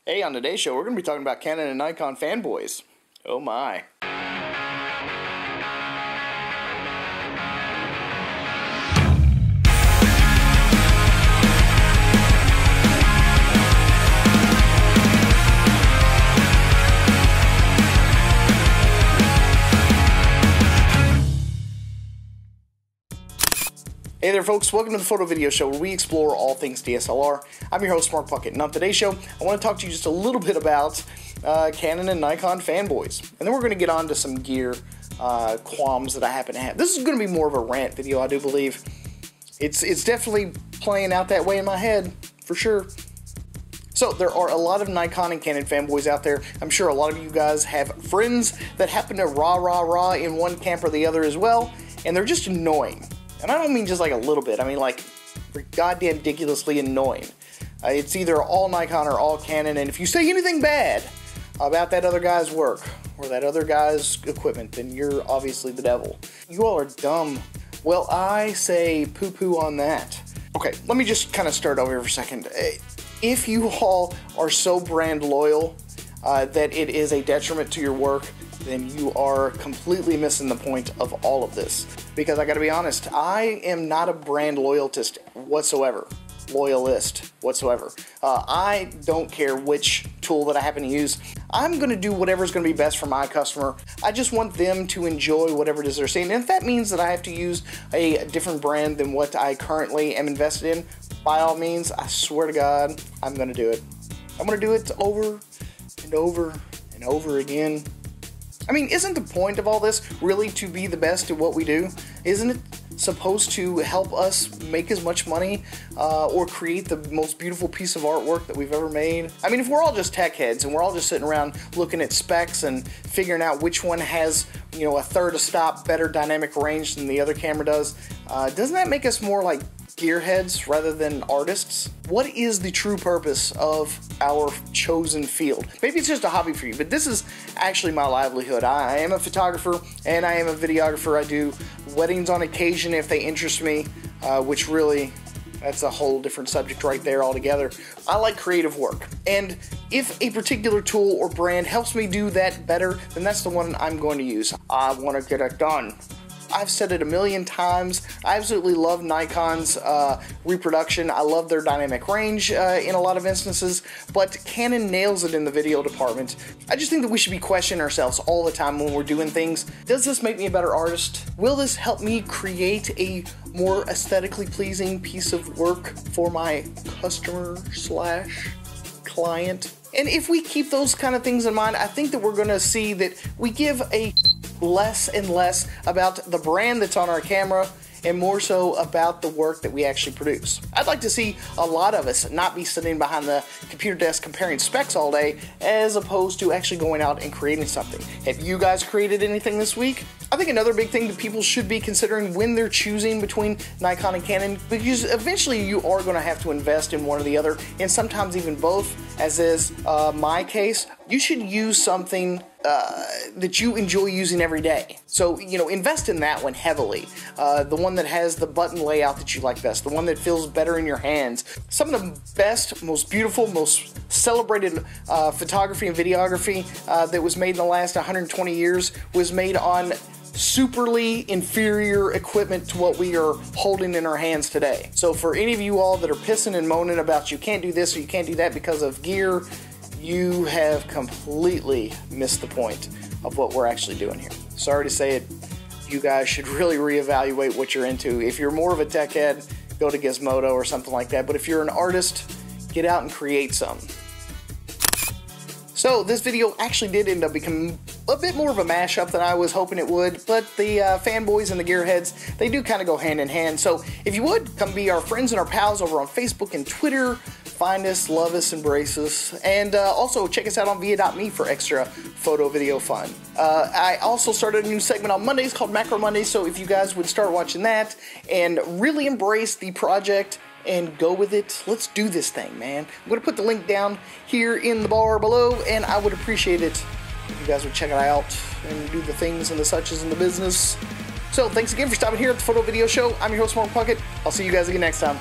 Hey, on today's show, we're going to be talking about Canon and Nikon fanboys. Oh my. Hey there folks, welcome to the Photo Video Show where we explore all things DSLR. I'm your host Mark Puckett, and on today's show I want to talk to you just a little bit about Canon and Nikon fanboys. And then we're going to get on to some gear qualms that I happen to have. This is going to be more of a rant video, I do believe. It's definitely playing out that way in my head, for sure. So there are a lot of Nikon and Canon fanboys out there. I'm sure a lot of you guys have friends that happen to rah in one camp or the other as well, and they're just annoying. And I don't mean just like a little bit, I mean like goddamn ridiculously annoying. It's either all Nikon or all Canon, and if you say anything bad about that other guy's work or that other guy's equipment, then you're obviously the devil. You all are dumb. Well, I say poo-poo on that. Okay, let me just kind of start over here for a second. If you all are so brand loyal that it is a detriment to your work, then you are completely missing the point of all of this. Because I gotta be honest, I am not a brand loyalist whatsoever. I don't care which tool that I happen to use. I'm gonna do whatever's gonna be best for my customer. I just want them to enjoy whatever it is they're seeing. And if that means that I have to use a different brand than what I currently am invested in, by all means, I swear to God, I'm gonna do it. I'm gonna do it over and over and over again. I mean, isn't the point of all this really to be the best at what we do? Isn't it supposed to help us make as much money or create the most beautiful piece of artwork that we've ever made? I mean, if we're all just tech heads and we're all just sitting around looking at specs and figuring out which one has, you know, a third a stop better dynamic range than the other camera does, doesn't that make us more like gearheads rather than artists? What is the true purpose of our chosen field? Maybe it's just a hobby for you, but this is actually my livelihood. I am a photographer and I am a videographer. I do weddings on occasion if they interest me, which really, that's a whole different subject right there altogether. I like creative work, and if a particular tool or brand helps me do that better, then that's the one I'm going to use. I want to get it done. I've said it a million times. I absolutely love Nikon's reproduction. I love their dynamic range in a lot of instances, but Canon nails it in the video department. I just think that we should be questioning ourselves all the time when we're doing things. Does this make me a better artist? Will this help me create a more aesthetically pleasing piece of work for my customer slash client? And if we keep those kind of things in mind, I think that we're going to see that we give a less and less about the brand that's on our camera and more so about the work that we actually produce. I'd like to see a lot of us not be sitting behind the computer desk comparing specs all day as opposed to actually going out and creating something. Have you guys created anything this week? I think another big thing that people should be considering when they're choosing between Nikon and Canon, because eventually you are going to have to invest in one or the other, and sometimes even both, as is my case. You should use something that you enjoy using every day. So, you know, invest in that one heavily. The one that has the button layout that you like best, the one that feels better in your hands. Some of the best, most beautiful, most celebrated photography and videography that was made in the last 120 years was made on superly inferior equipment to what we are holding in our hands today. So for any of you all that are pissing and moaning about you can't do this or you can't do that because of gear, you have completely missed the point of what we're actually doing here. Sorry to say it, you guys should really reevaluate what you're into. If you're more of a tech head, go to Gizmodo or something like that, but if you're an artist, get out and create some. So this video actually did end up becoming a bit more of a mashup than I was hoping it would, but the fanboys and the gearheads, they do kind of go hand in hand. So if you would, come be our friends and our pals over on Facebook and Twitter. Find us, love us, embrace us, and also check us out on via.me for extra photo video fun. I also started a new segment on Mondays called Macro Mondays, so if you guys would start watching that and really embrace the project and go with it, let's do this thing, man. I'm going to put the link down here in the bar below, and I would appreciate it if you guys would check it out and do the things and the suches in the business. So thanks again for stopping here at the Photo Video Show. I'm your host, Mark Puckett. I'll see you guys again next time.